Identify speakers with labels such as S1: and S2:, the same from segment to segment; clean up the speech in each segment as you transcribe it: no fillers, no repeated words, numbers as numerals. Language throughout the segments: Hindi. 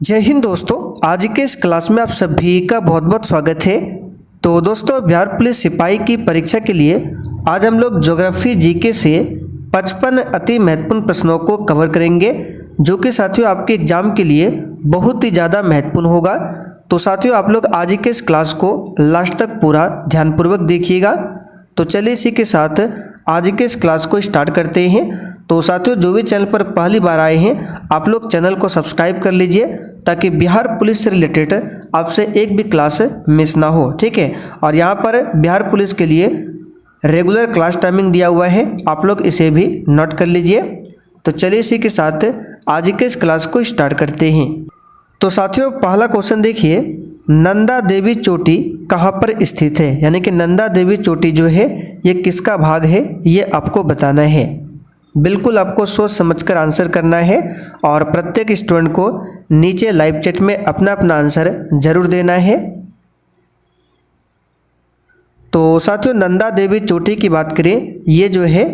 S1: जय हिंद दोस्तों। आज के इस क्लास में आप सभी का बहुत बहुत स्वागत है। तो दोस्तों, बिहार पुलिस सिपाही की परीक्षा के लिए आज हम लोग ज्योग्राफी जीके से 55 अति महत्वपूर्ण प्रश्नों को कवर करेंगे, जो कि साथियों आपके एग्जाम के लिए बहुत ही ज़्यादा महत्वपूर्ण होगा। तो साथियों, आप लोग आज के इस क्लास को लास्ट तक पूरा ध्यानपूर्वक देखिएगा। तो चलिए इसी के साथ आज के इस क्लास को स्टार्ट करते हैं। तो साथियों, जो भी चैनल पर पहली बार आए हैं, आप लोग चैनल को सब्सक्राइब कर लीजिए ताकि बिहार पुलिस से रिलेटेड आपसे एक भी क्लास मिस ना हो, ठीक है। और यहाँ पर बिहार पुलिस के लिए रेगुलर क्लास टाइमिंग दिया हुआ है, आप लोग इसे भी नोट कर लीजिए। तो चलिए इसी के साथ आज के इस क्लास को स्टार्ट करते हैं। तो साथियों, पहला क्वेश्चन देखिए, नंदा देवी चोटी कहाँ पर स्थित है? यानी कि नंदा देवी चोटी जो है ये किसका भाग है, ये आपको बताना है। बिल्कुल आपको सोच समझकर आंसर करना है और प्रत्येक स्टूडेंट को नीचे लाइव चैट में अपना अपना आंसर जरूर देना है। तो साथियों, नंदा देवी चोटी की बात करें, ये जो है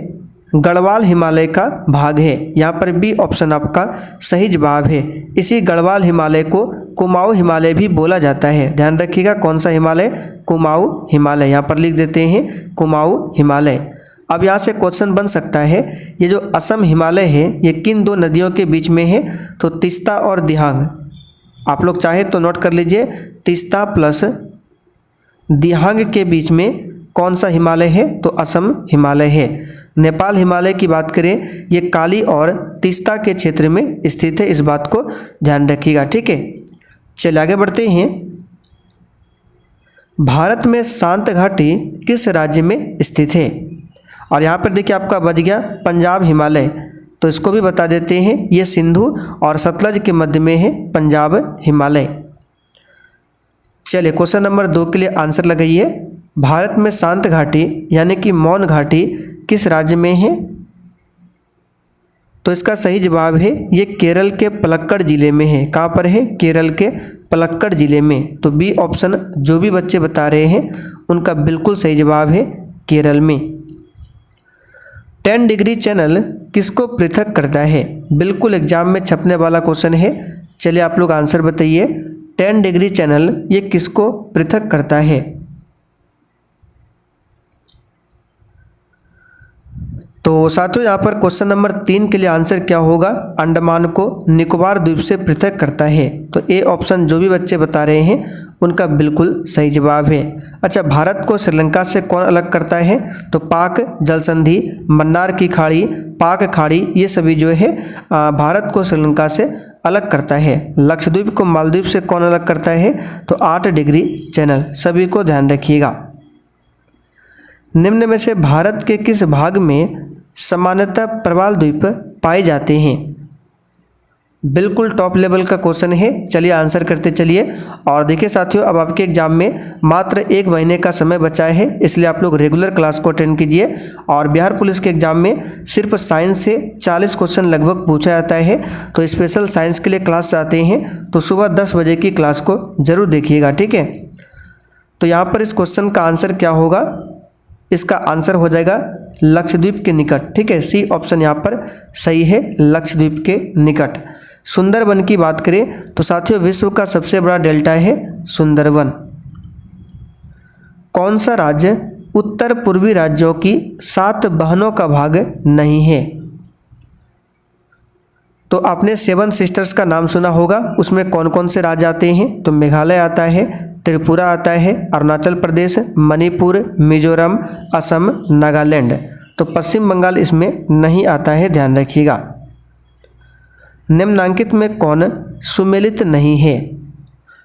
S1: गढ़वाल हिमालय का भाग है। यहाँ पर बी ऑप्शन आपका सही जवाब है। इसी गढ़वाल हिमालय को कुमाऊं हिमालय भी बोला जाता है। ध्यान रखिएगा, कौन सा हिमालय? कुमाऊं हिमालय। यहाँ पर लिख देते हैं कुमाऊं हिमालय। अब यहाँ से क्वेश्चन बन सकता है, ये जो असम हिमालय है ये किन दो नदियों के बीच में है? तो तीस्ता और दिहांग। आप लोग चाहे तो नोट कर लीजिए, तीस्ता प्लस दिहांग के बीच में कौन सा हिमालय है? तो असम हिमालय है। नेपाल हिमालय की बात करें, ये काली और तीस्ता के क्षेत्र में स्थित है। इस बात को ध्यान रखिएगा, ठीक है। चलिए आगे बढ़ते हैं। भारत में शांत घाटी किस राज्य में स्थित है? और यहाँ पर देखिए आपका बच गया पंजाब हिमालय, तो इसको भी बता देते हैं, ये सिंधु और सतलज के मध्य में है पंजाब हिमालय। चलिए क्वेश्चन नंबर 2 के लिए आंसर लगाइए। भारत में शांत घाटी यानी कि मौन घाटी किस राज्य में है? तो इसका सही जवाब है, ये केरल के पलक्कड़ जिले में है। कहाँ पर है? केरल के पलक्कड़ जिले में। तो बी ऑप्शन जो भी बच्चे बता रहे हैं उनका बिल्कुल सही जवाब है, केरल में। 10 डिग्री चैनल किसको पृथक करता है? बिल्कुल एग्जाम में छपने वाला क्वेश्चन है। चलिए आप लोग आंसर बताइए, 10 डिग्री चैनल ये किसको पृथक करता है? तो साथियों, यहाँ पर क्वेश्चन नंबर 3 के लिए आंसर क्या होगा? अंडमान को निकोबार द्वीप से पृथक करता है। तो ए ऑप्शन जो भी बच्चे बता रहे हैं उनका बिल्कुल सही जवाब है। अच्छा, भारत को श्रीलंका से कौन अलग करता है? तो पाक जल संधि, मन्नार की खाड़ी, पाक खाड़ी, ये सभी जो है भारत को श्रीलंका से अलग करता है। लक्षद्वीप को मालदीव से कौन अलग करता है? तो 8 डिग्री चैनल। सभी को ध्यान रखिएगा। निम्न में से भारत के किस भाग में सामान्यतः प्रवाल द्वीप पाए जाते हैं? बिल्कुल टॉप लेवल का क्वेश्चन है। चलिए आंसर करते चलिए। और देखिए साथियों, अब आपके एग्जाम में मात्र 1 महीने का समय बचा है, इसलिए आप लोग रेगुलर क्लास को अटेंड कीजिए। और बिहार पुलिस के एग्जाम में सिर्फ साइंस से 40 क्वेश्चन लगभग पूछा जाता है। तो स्पेशल साइंस के लिए क्लास चाहते हैं तो सुबह 10 बजे की क्लास को जरूर देखिएगा, ठीक है। तो यहाँ पर इस क्वेश्चन का आंसर क्या होगा? इसका आंसर हो जाएगा लक्षद्वीप के निकट, ठीक है। सी ऑप्शन यहाँ पर सही है, लक्षद्वीप के निकट। सुंदरवन की बात करें तो साथियों, विश्व का सबसे बड़ा डेल्टा है सुंदरवन। कौन सा राज्य उत्तर पूर्वी राज्यों की 7 बहनों का भाग नहीं है? तो आपने 7 सिस्टर्स का नाम सुना होगा, उसमें कौन कौन से राज्य आते हैं? तो मेघालय आता है, त्रिपुरा आता है, अरुणाचल प्रदेश, मणिपुर, मिजोरम, असम, नागालैंड। तो पश्चिम बंगाल इसमें नहीं आता है, ध्यान रखिएगा। निम्नांकित में कौन सुमेलित नहीं है?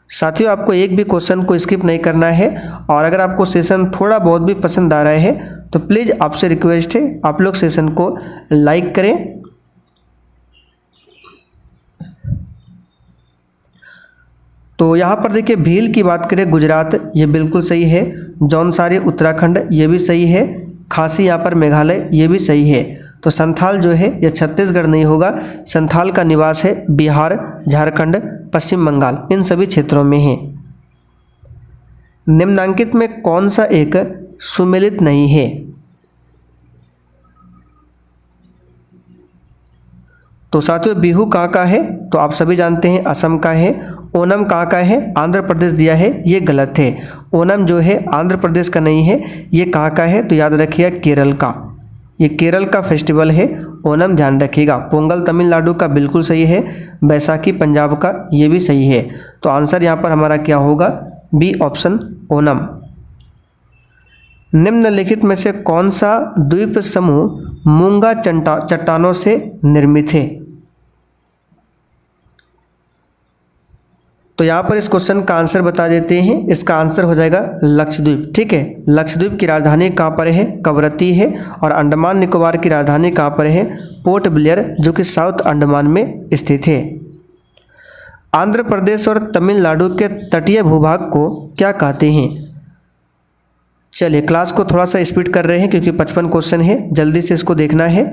S1: साथियों, आपको एक भी क्वेश्चन को स्किप नहीं करना है। और अगर आपको सेशन थोड़ा बहुत भी पसंद आ रहा है तो प्लीज़ आपसे रिक्वेस्ट है, आप लोग सेशन को लाइक करें। तो यहाँ पर देखिए, भील की बात करें गुजरात, ये बिल्कुल सही है। जौनसारी उत्तराखंड, ये भी सही है। खासी यहाँ पर मेघालय, ये भी सही है। तो संथाल जो है यह छत्तीसगढ़ नहीं होगा, संथाल का निवास है बिहार, झारखंड, पश्चिम बंगाल, इन सभी क्षेत्रों में है। निम्नांकित में कौन सा एक सुमेलित नहीं है? तो साथियों बिहू कहाँ का है, तो आप सभी जानते हैं असम का है। ओणम कहाँ का है, आंध्र प्रदेश दिया है, ये गलत है। ओणम जो है आंध्र प्रदेश का नहीं है, ये कहाँ का है, तो याद रखिएगा केरल का, ये केरल का फेस्टिवल है ओणम, ध्यान रखिएगा। पोंगल तमिलनाडु का बिल्कुल सही है, बैसाखी पंजाब का ये भी सही है। तो आंसर यहाँ पर हमारा क्या होगा, बी ऑप्शन ओणम। निम्नलिखित में से कौन सा द्वीप समूह मूंगा चट्टानों से निर्मित है। तो यहाँ पर इस क्वेश्चन का आंसर बता देते हैं। इसका आंसर हो जाएगा लक्षद्वीप। ठीक है, लक्षद्वीप की राजधानी कहाँ पर है, कवरत्ती है। और अंडमान निकोबार की राजधानी कहाँ पर है, पोर्ट ब्लेयर, जो कि साउथ अंडमान में स्थित है। आंध्र प्रदेश और तमिलनाडु के तटीय भूभाग को क्या कहते हैं। चलिए क्लास को थोड़ा सा स्पीड कर रहे हैं क्योंकि 55 क्वेश्चन है, जल्दी से इसको देखना है।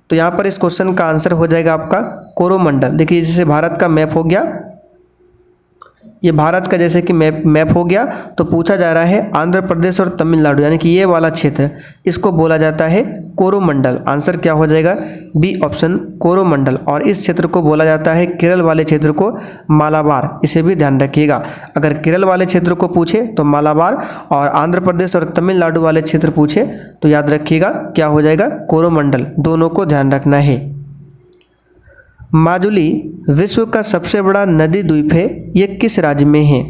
S1: तो यहाँ पर इस क्वेश्चन का आंसर हो जाएगा आपका कोरोमंडल। देखिए जैसे भारत का मैप हो गया, ये भारत का जैसे कि मैप हो गया, तो पूछा जा रहा है आंध्र प्रदेश और तमिलनाडु यानी कि ये वाला क्षेत्र, इसको बोला जाता है कोरोमंडल। आंसर क्या हो जाएगा, बी ऑप्शन कोरोमंडल। और इस क्षेत्र को बोला जाता है, केरल वाले क्षेत्र को मालाबार, इसे भी ध्यान रखिएगा। अगर केरल वाले क्षेत्र को पूछे तो मालाबार, और आंध्र प्रदेश और तमिलनाडु वाले क्षेत्र पूछे तो याद रखिएगा क्या हो जाएगा, कोरोमंडल। दोनों को ध्यान रखना है। माजुली विश्व का सबसे बड़ा नदी द्वीप है, ये किस राज्य में है।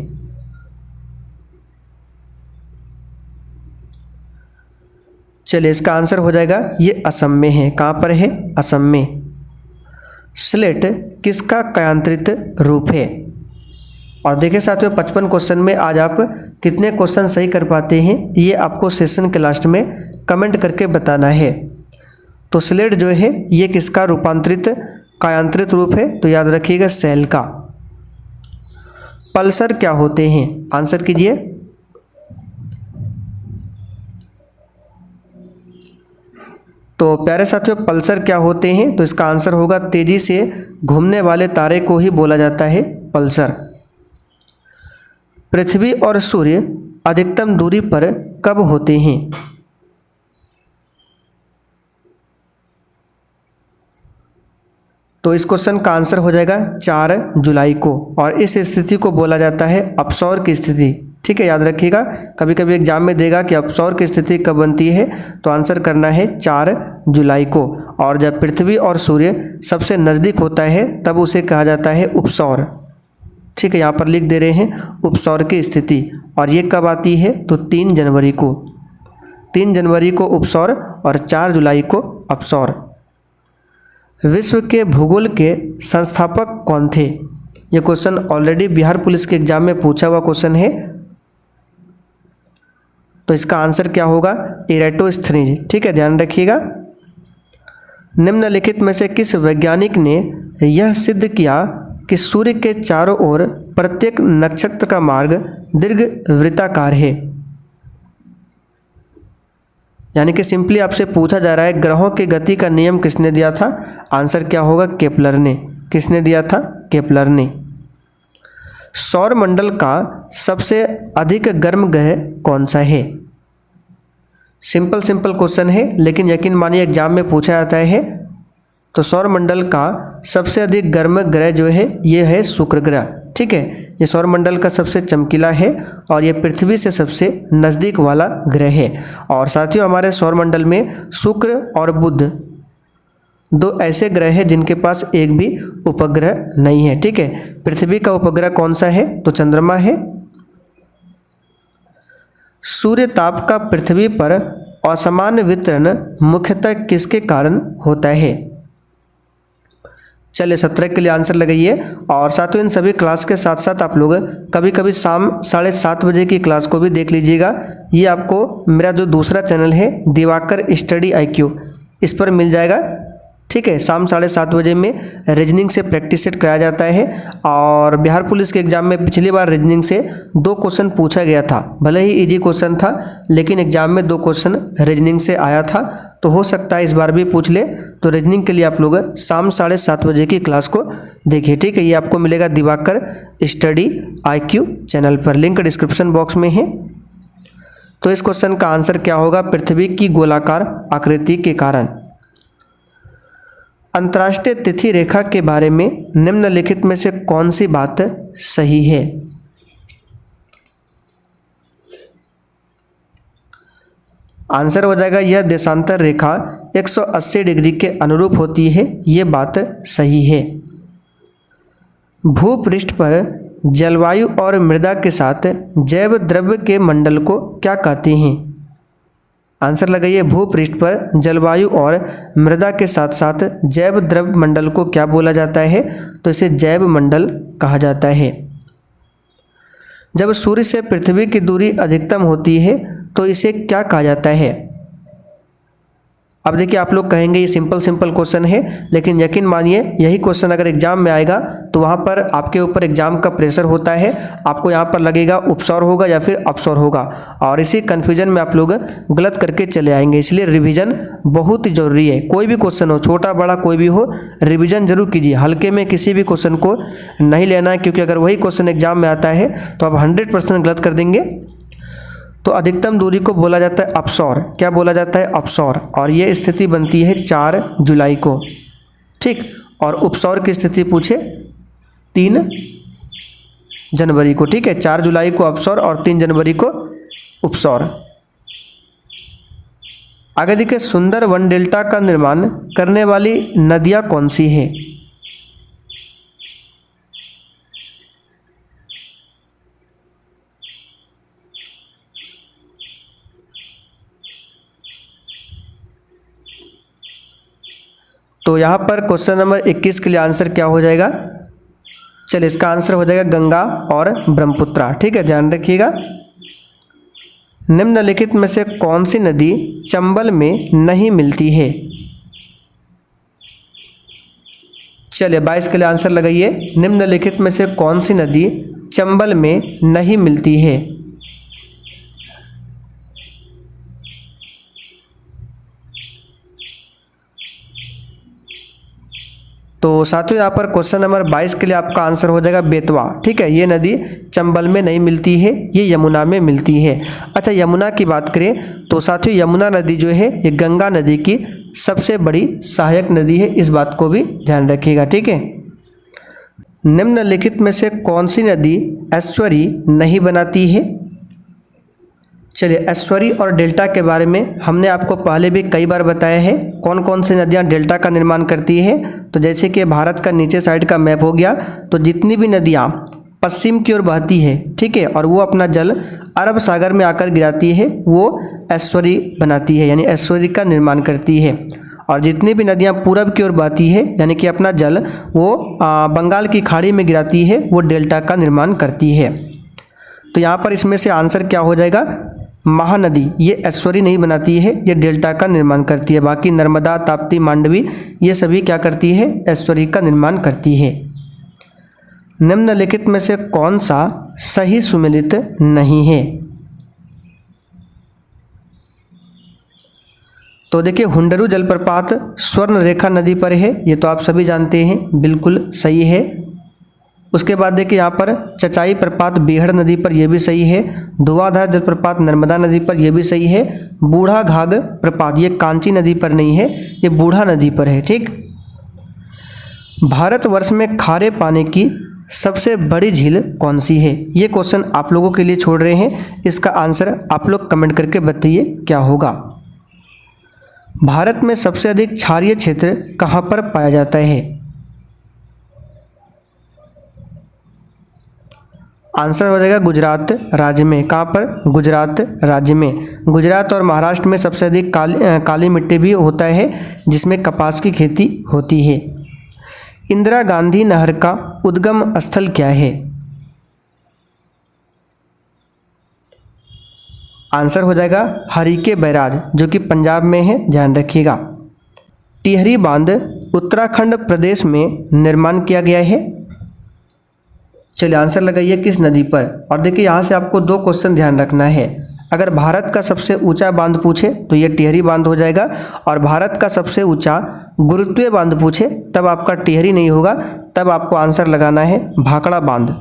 S1: चलिए इसका आंसर हो जाएगा ये असम में है। कहाँ पर है, असम में। स्लेट किसका कायांतरित रूप है। और देखिए साथियों 55 क्वेश्चन में आज आप कितने क्वेश्चन सही कर पाते हैं, ये आपको सेशन के लास्ट में कमेंट करके बताना है। तो स्लेट जो है ये किसका रूपांतरित कायांतरित रूप है, तो याद रखिएगा सेल का। पल्सर क्या होते हैं, आंसर कीजिए। तो प्यारे साथियों पल्सर क्या होते हैं, तो इसका आंसर होगा तेजी से घूमने वाले तारे को ही बोला जाता है पल्सर। पृथ्वी और सूर्य अधिकतम दूरी पर कब होते हैं। तो इस क्वेश्चन का आंसर हो जाएगा 4 जुलाई को, और इस स्थिति को बोला जाता है अपसौर की स्थिति। ठीक है, याद रखिएगा, कभी कभी एग्जाम में देगा कि अपसौर की स्थिति कब बनती है, तो आंसर करना है 4 जुलाई को। और जब पृथ्वी और सूर्य सबसे नज़दीक होता है तब उसे कहा जाता है उपसौर। ठीक है, यहाँ पर लिख दे रहे हैं उपसौर की स्थिति। और ये कब आती है, तो 3 जनवरी को। 3 जनवरी को उपसौर और 4 जुलाई को अपसौर। विश्व के भूगोल के संस्थापक कौन थे। ये क्वेश्चन ऑलरेडी बिहार पुलिस के एग्जाम में पूछा हुआ क्वेश्चन है। तो इसका आंसर क्या होगा, इरेटोस्थनीज। ठीक है, ध्यान रखिएगा। निम्नलिखित में से किस वैज्ञानिक ने यह सिद्ध किया कि सूर्य के चारों ओर प्रत्येक नक्षत्र का मार्ग दीर्घवृत्ताकार है। यानी कि सिंपली आपसे पूछा जा रहा है ग्रहों की गति का नियम किसने दिया था। आंसर क्या होगा, केपलर ने। किसने दिया था, केपलर ने। सौर मंडल का सबसे अधिक गर्म ग्रह कौन सा है। सिंपल क्वेश्चन है, लेकिन यकीन मानिए एग्जाम में पूछा जाता है। तो सौर मंडल का सबसे अधिक गर्म ग्रह जो है ये है शुक्र ग्रह। ठीक है, ये सौर मंडल का सबसे चमकीला है और ये पृथ्वी से सबसे नज़दीक वाला ग्रह है। और साथियों हमारे सौर मंडल में शुक्र और बुध 2 ऐसे ग्रह हैं जिनके पास एक भी उपग्रह नहीं है। ठीक है, पृथ्वी का उपग्रह कौन सा है, तो चंद्रमा है। सूर्य ताप का पृथ्वी पर असामान्य वितरण मुख्यतः किसके कारण होता है। चलिए 17 के लिए आंसर लगाइए। और साथियों इन सभी क्लास के साथ साथ आप लोग कभी कभी शाम 7:30 बजे की क्लास को भी देख लीजिएगा। ये आपको मेरा जो दूसरा चैनल है दिवाकर स्टडी IQ, इस पर मिल जाएगा। ठीक है, शाम 7:30 बजे में रीजनिंग से प्रैक्टिस सेट कराया जाता है। और बिहार पुलिस के एग्जाम में पिछली बार रीजनिंग से 2 क्वेश्चन पूछा गया था। भले ही इजी क्वेश्चन था, लेकिन एग्जाम में 2 क्वेश्चन रीजनिंग से आया था। तो हो सकता है इस बार भी पूछ ले। तो रीजनिंग के लिए आप लोग शाम 7:30 बजे की क्लास को देखिए। ठीक है, ये आपको मिलेगा दिवाकर स्टडी IQ चैनल पर, लिंक डिस्क्रिप्शन बॉक्स में है। तो इस क्वेश्चन का आंसर क्या होगा, पृथ्वी की गोलाकार आकृति के कारण। अंतर्राष्ट्रीय तिथि रेखा के बारे में निम्नलिखित में से कौन सी बात सही है? आंसर हो जाएगा यह देशांतर रेखा 180 डिग्री के अनुरूप होती है। ये बात सही है। भूपृष्ठ पर जलवायु और मृदा के साथ जैव द्रव्य के मंडल को क्या कहते हैं? आंसर लगाइए। भूपृष्ठ पर जलवायु और मृदा के साथ साथ जैव द्रव्य मंडल को क्या बोला जाता है? तो इसे जैव मंडल कहा जाता है। जब सूर्य से पृथ्वी की दूरी अधिकतम होती है तो इसे क्या कहा जाता है? अब देखिए, आप लोग कहेंगे ये सिंपल क्वेश्चन है, लेकिन यकीन मानिए यही क्वेश्चन अगर एग्जाम में आएगा तो वहाँ पर आपके ऊपर एग्जाम का प्रेशर होता है। आपको यहाँ पर लगेगा उपसौर होगा या फिर अपसौर होगा, और इसी कन्फ्यूजन में आप लोग गलत करके चले आएंगे। इसलिए रिवीजन बहुत ही ज़रूरी है। कोई भी क्वेश्चन हो, छोटा बड़ा कोई भी हो, रिवीजन जरूर कीजिए। हल्के में किसी भी क्वेश्चन को नहीं लेना है, क्योंकि अगर वही क्वेश्चन एग्जाम में आता है तो आप 100% गलत कर देंगे। तो अधिकतम दूरी को बोला जाता है अपसौर। क्या बोला जाता है? अपसौर। और ये स्थिति बनती है 4 जुलाई को, ठीक। और उपसौर की स्थिति पूछे 3 जनवरी को, ठीक है। 4 जुलाई को अपसौर और 3 जनवरी को उपसौर। आगे देखिए, सुंदर वन डेल्टा का निर्माण करने वाली नदियाँ कौन सी है? तो यहाँ पर क्वेश्चन नंबर 21 के लिए आंसर क्या हो जाएगा? चलिए, इसका आंसर हो जाएगा गंगा और ब्रह्मपुत्रा, ठीक है। ध्यान रखिएगा। निम्नलिखित में से कौन सी नदी चंबल में नहीं मिलती है? चलिए, 22 के लिए आंसर लगाइए। निम्नलिखित में से कौन सी नदी चंबल में नहीं मिलती है? तो साथियों, यहाँ पर क्वेश्चन नंबर 22 के लिए आपका आंसर हो जाएगा बेतवा, ठीक है। ये नदी चंबल में नहीं मिलती है, ये यमुना में मिलती है। अच्छा, यमुना की बात करें तो साथियों, यमुना नदी जो है ये गंगा नदी की सबसे बड़ी सहायक नदी है। इस बात को भी ध्यान रखिएगा, ठीक है। निम्नलिखित में से कौन सी नदी एस्चुअरी नहीं बनाती है? चलिए, एस्चुअरी और डेल्टा के बारे में हमने आपको पहले भी कई बार बताया है। कौन कौन सी नदियाँ डेल्टा का निर्माण करती है? तो जैसे कि भारत का नीचे साइड का मैप हो गया, तो जितनी भी नदियाँ पश्चिम की ओर बहती है, ठीक है, और वो अपना जल अरब सागर में आकर गिराती है, वो एस्चुअरी बनाती है, यानी एस्चुअरी का निर्माण करती है। और जितनी भी नदियाँ पूरब की ओर बहती है, यानी कि अपना जल वो बंगाल की खाड़ी में गिराती है, वो डेल्टा का निर्माण करती है। तो यहाँ पर इसमें से आंसर क्या हो जाएगा? महानदी ये एस्चुअरी नहीं बनाती है, ये डेल्टा का निर्माण करती है। बाकी नर्मदा, ताप्ती, मांडवी ये सभी क्या करती है? एस्चुअरी का निर्माण करती है। निम्नलिखित में से कौन सा सही सुमेलित नहीं है? तो देखिए, हुंडरू जलप्रपात स्वर्ण रेखा नदी पर है, ये तो आप सभी जानते हैं, बिल्कुल सही है। उसके बाद देखिए, यहाँ पर चचाई प्रपात बीहड़ नदी पर यह भी सही है। धुआंधार जलप्रपात नर्मदा नदी पर यह भी सही है। बूढ़ा घाघ प्रपात ये कांची नदी पर नहीं है, ये बूढ़ा नदी पर है, ठीक। भारतवर्ष में खारे पानी की सबसे बड़ी झील कौन सी है? ये क्वेश्चन आप लोगों के लिए छोड़ रहे हैं। इसका आंसर आप लोग कमेंट करके बताइए क्या होगा। भारत में सबसे अधिक क्षारीय क्षेत्र कहाँ पर पाया जाता है? आंसर हो जाएगा गुजरात राज्य में। कहाँ पर? गुजरात राज्य में। गुजरात और महाराष्ट्र में सबसे अधिक काली मिट्टी भी होता है, जिसमें कपास की खेती होती है। इंदिरा गांधी नहर का उद्गम स्थल क्या है? आंसर हो जाएगा हरिके बैराज, जो कि पंजाब में है, ध्यान रखिएगा। टिहरी बांध उत्तराखंड प्रदेश में निर्माण किया गया है। चलिए, आंसर लगाइए किस नदी पर। और देखिए, यहाँ से आपको 2 क्वेश्चन ध्यान रखना है। अगर भारत का सबसे ऊंचा बांध पूछे तो ये टिहरी बांध हो जाएगा, और भारत का सबसे ऊंचा गुरुत्वीय बांध पूछे तब आपका टिहरी नहीं होगा, तब आपको आंसर लगाना है भाखड़ा बांध।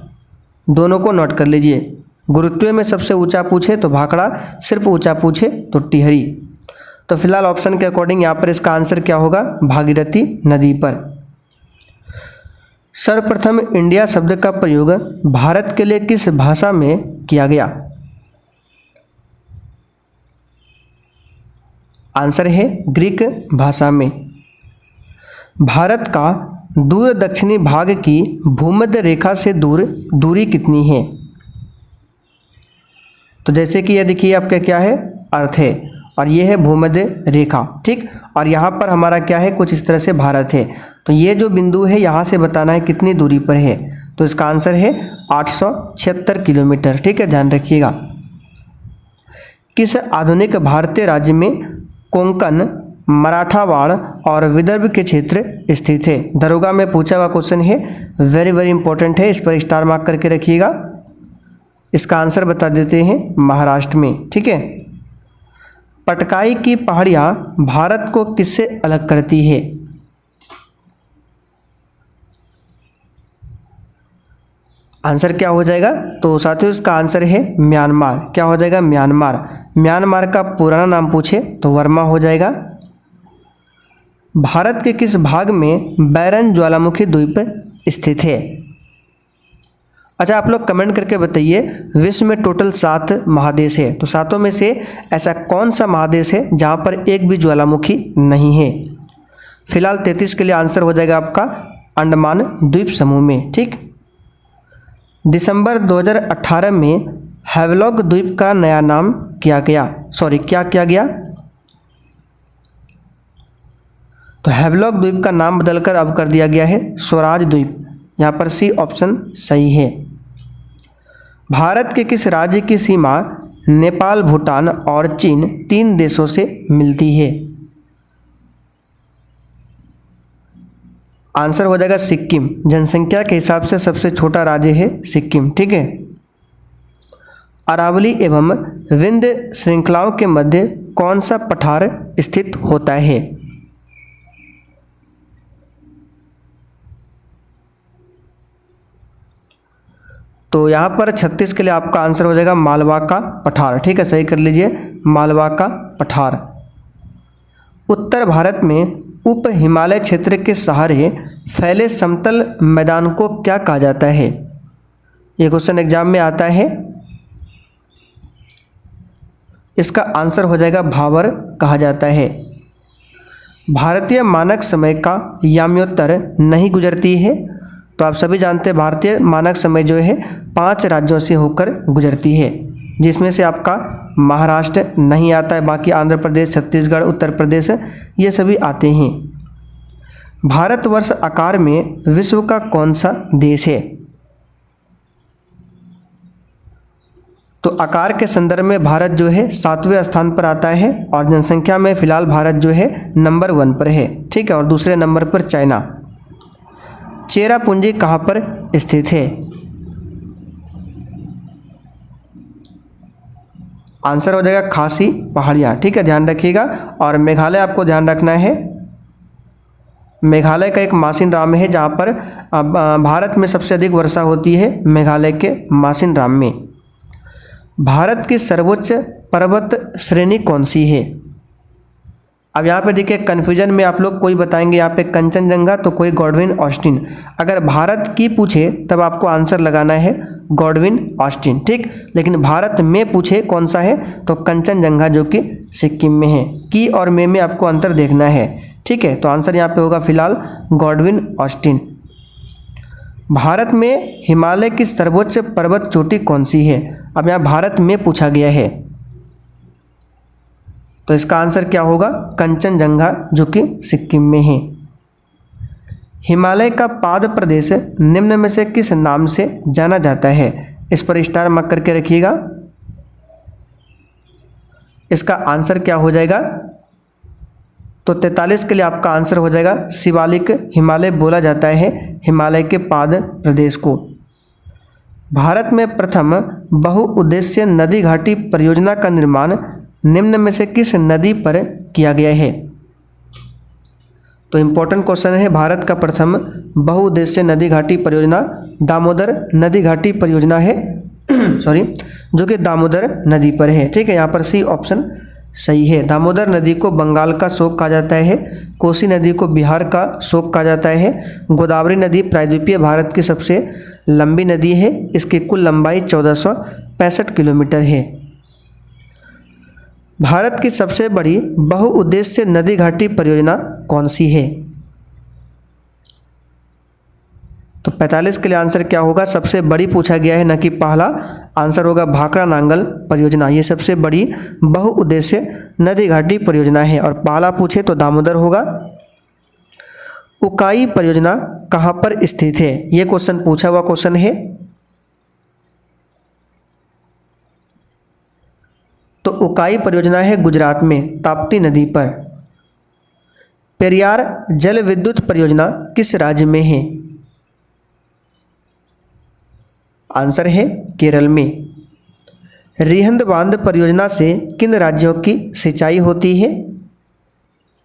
S1: दोनों को नोट कर लीजिए। गुरुत्वीय में सबसे ऊंचा पूछे तो भाखड़ा, सिर्फ ऊंचा पूछे तो टिहरी। तो फिलहाल ऑप्शन के अकॉर्डिंग यहाँ पर इसका आंसर क्या होगा, भागीरथी नदी पर। सर्वप्रथम इंडिया शब्द का प्रयोग भारत के लिए किस भाषा में किया गया? आंसर है ग्रीक भाषा में। भारत का दूर दक्षिणी भाग की भूमध्य रेखा से दूरी कितनी है? तो जैसे कि यह देखिए आपका क्या है, अर्थ है, और ये है भूमध्य रेखा, ठीक। और यहाँ पर हमारा क्या है, कुछ इस तरह से भारत है। तो ये जो बिंदु है यहाँ से बताना है कितनी दूरी पर है। तो इसका आंसर है 876 किलोमीटर, ठीक है, ध्यान रखिएगा। किस आधुनिक भारतीय राज्य में कोंकण, मराठावाड़ और विदर्भ के क्षेत्र स्थित है? दरोगा में पूछा हुआ क्वेश्चन है, वेरी वेरी इंपॉर्टेंट है, इस पर स्टार मार्क करके रखिएगा। इसका आंसर बता देते हैं, महाराष्ट्र में, ठीक है। पटकाई की पहाड़ियाँ भारत को किससे अलग करती है? आंसर क्या हो जाएगा? तो साथियों इसका आंसर है म्यांमार। क्या हो जाएगा? म्यांमार। म्यांमार का पुराना नाम पूछे तो वर्मा हो जाएगा। भारत के किस भाग में बैरन ज्वालामुखी द्वीप स्थित है? अच्छा, आप लोग कमेंट करके बताइए, विश्व में टोटल 7 महादेश है, तो सातों में से ऐसा कौन सा महादेश है जहाँ पर एक भी ज्वालामुखी नहीं है? फिलहाल 33 के लिए आंसर हो जाएगा आपका अंडमान द्वीप समूह में, ठीक। दिसंबर 2018 में हैवलॉक द्वीप का नया नाम क्या किया गया? तो हैवलॉक द्वीप का नाम बदलकर अब कर दिया गया है स्वराज द्वीप। यहाँ पर सी ऑप्शन सही है। भारत के किस राज्य की सीमा नेपाल, भूटान और चीन 3 देशों से मिलती है? आंसर हो जाएगा सिक्किम। जनसंख्या के हिसाब से सबसे छोटा राज्य है सिक्किम, ठीक है। अरावली एवं विंध्य श्रृंखलाओं के मध्य कौन सा पठार स्थित होता है? तो यहाँ पर 36 के लिए आपका आंसर हो जाएगा मालवा का पठार, ठीक है, सही कर लीजिए, मालवा का पठार। उत्तर भारत में उप हिमालय क्षेत्र के सहारे फैले समतल मैदान को क्या कहा जाता है? ये क्वेश्चन एग्जाम में आता है। इसका आंसर हो जाएगा भावर कहा जाता है। भारतीय मानक समय का याम्योत्तर नहीं गुजरती है? तो आप सभी जानते हैं भारतीय मानक समय जो है 5 राज्यों से होकर गुजरती है, जिसमें से आपका महाराष्ट्र नहीं आता है, बाकी आंध्र प्रदेश, छत्तीसगढ़, उत्तर प्रदेश ये सभी आते हैं। भारतवर्ष आकार में विश्व का कौन सा देश है? तो आकार के संदर्भ में भारत जो है 7वें स्थान पर आता है, और जनसंख्या में फिलहाल भारत जो है नंबर 1 पर है, ठीक है, और दूसरे नंबर पर चाइना। चेरापूंजी कहाँ पर स्थित है? आंसर हो जाएगा खासी पहाड़ियाँ, ठीक है, ध्यान रखिएगा। और मेघालय आपको ध्यान रखना है, मेघालय का एक मासिन राम है जहाँ पर भारत में सबसे अधिक वर्षा होती है, मेघालय के मासिन राम में। भारत की सर्वोच्च पर्वत श्रेणी कौन सी है? अब यहाँ पे देखिए कन्फ्यूजन में आप लोग कोई बताएंगे यहाँ पे कंचनजंगा, तो कोई गॉडविन ऑस्टिन। अगर भारत की पूछे तब आपको आंसर लगाना है गॉडविन ऑस्टिन, ठीक। लेकिन भारत में पूछे कौन सा है, तो कंचनजंगा जो कि सिक्किम में है। की और में आपको अंतर देखना है, ठीक है। तो आंसर यहाँ पे होगा फिलहाल गॉडविन ऑस्टिन। भारत में हिमालय की सर्वोच्च पर्वत चोटी कौन सी है? अब यहाँ भारत में पूछा गया है, तो इसका आंसर क्या होगा? कंचनजंगा जो कि सिक्किम में है। हिमालय का पाद प्रदेश निम्न में से किस नाम से जाना जाता है? इस पर स्टार मार्क करके रखिएगा। इसका आंसर क्या हो जाएगा? तो 43 के लिए आपका आंसर हो जाएगा शिवालिक हिमालय बोला जाता है हिमालय के पाद प्रदेश को। भारत में प्रथम बहुउद्देश्य नदी घाटी परियोजना का निर्माण निम्न में से किस नदी पर किया गया है? तो इम्पोर्टेंट क्वेश्चन है, भारत का प्रथम बहुउद्देश्य नदी घाटी परियोजना दामोदर नदी घाटी परियोजना है सॉरी, जो कि दामोदर नदी पर है, ठीक है। यहाँ पर सी ऑप्शन सही है। दामोदर नदी को बंगाल का शोक कहा जाता है। कोसी नदी को बिहार का शोक कहा जाता है। गोदावरी नदी प्रायद्वीपीय भारत की सबसे लंबी नदी है। इसकी कुल लंबाई 1465 किलोमीटर है। भारत की सबसे बड़ी बहुउद्देश्य नदी घाटी परियोजना कौन सी है? तो 45 के लिए आंसर क्या होगा? सबसे बड़ी पूछा गया है, न कि पहला। आंसर होगा भाखड़ा नांगल परियोजना। ये सबसे बड़ी बहुउद्देश्य नदी घाटी परियोजना है। और पहला पूछे तो दामोदर होगा। उकाई परियोजना कहाँ पर स्थित है? ये क्वेश्चन पूछा हुआ क्वेश्चन है। तो उकाई परियोजना है गुजरात में, ताप्ती नदी पर। पेरियार जल विद्युत परियोजना किस राज्य में है? आंसर है केरल में। रिहंद बांध परियोजना से किन राज्यों की सिंचाई होती है?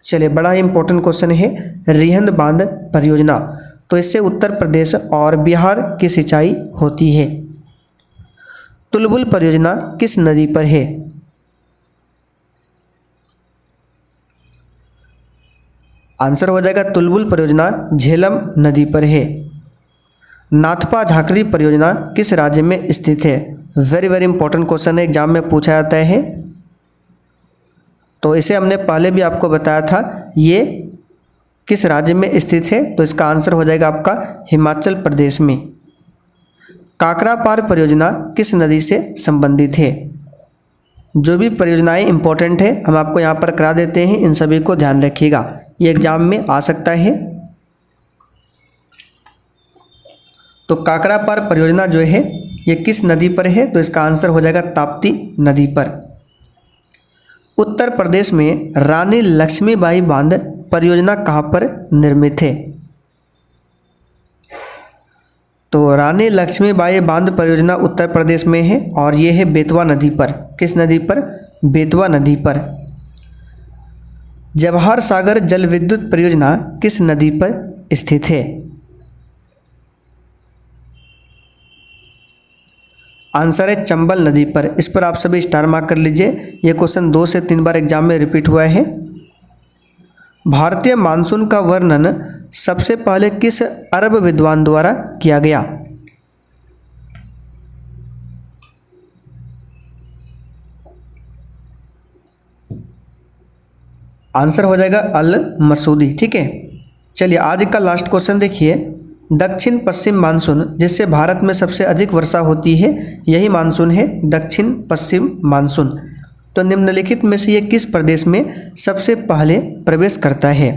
S1: चलिए, बड़ा ही इंपॉर्टेंट क्वेश्चन है। रिहंद बांध परियोजना, तो इससे उत्तर प्रदेश और बिहार की सिंचाई होती है। तुलबुल परियोजना किस नदी पर है? आंसर हो जाएगा तुलबुल परियोजना झेलम नदी पर है। नाथपा झाकरी परियोजना किस राज्य में स्थित है? वेरी वेरी इंपॉर्टेंट क्वेश्चन है, एग्जाम में पूछा जाता है। तो इसे हमने पहले भी आपको बताया था, ये किस राज्य में स्थित है? तो इसका आंसर हो जाएगा आपका हिमाचल प्रदेश में। काकरा पार परियोजना किस नदी से संबंधित है? जो भी परियोजनाएं इंपॉर्टेंट है हम आपको यहाँ पर करा देते हैं, इन सभी को ध्यान रखिएगा, ये एग्जाम में आ सकता है। तो काकरा पार परियोजना जो है ये किस नदी पर है? तो इसका आंसर हो जाएगा ताप्ती नदी पर। उत्तर प्रदेश में रानी लक्ष्मीबाई बांध परियोजना कहाँ पर निर्मित है? तो रानी लक्ष्मीबाई बांध परियोजना उत्तर प्रदेश में है और ये है बेतवा नदी पर। किस नदी पर? बेतवा नदी पर। जवाहर सागर जल विद्युत परियोजना किस नदी पर स्थित है? आंसर है चंबल नदी पर। इस पर आप सभी स्टार मार्क कर लीजिए, ये क्वेश्चन 2 से 3 बार एग्जाम में रिपीट हुआ है। भारतीय मानसून का वर्णन सबसे पहले किस अरब विद्वान द्वारा किया गया? आंसर हो जाएगा अल मसूदी। ठीक है, चलिए आज का लास्ट क्वेश्चन देखिए। दक्षिण पश्चिम मानसून जिससे भारत में सबसे अधिक वर्षा होती है, यही मानसून है दक्षिण पश्चिम मानसून। तो निम्नलिखित में से ये किस प्रदेश में सबसे पहले प्रवेश करता है?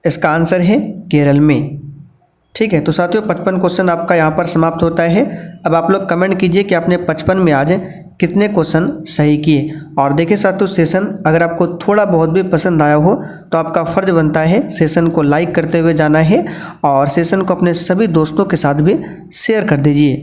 S1: इसका आंसर है केरल में। ठीक है, तो साथियों 55 क्वेश्चन आपका यहाँ पर समाप्त होता है। अब आप लोग कमेंट कीजिए कि आपने 55 में आज कितने क्वेश्चन सही किए। और देखिए साथियों, सेशन अगर आपको थोड़ा बहुत भी पसंद आया हो तो आपका फ़र्ज बनता है सेशन को लाइक करते हुए जाना है और सेशन को अपने सभी दोस्तों के साथ भी शेयर कर दीजिए।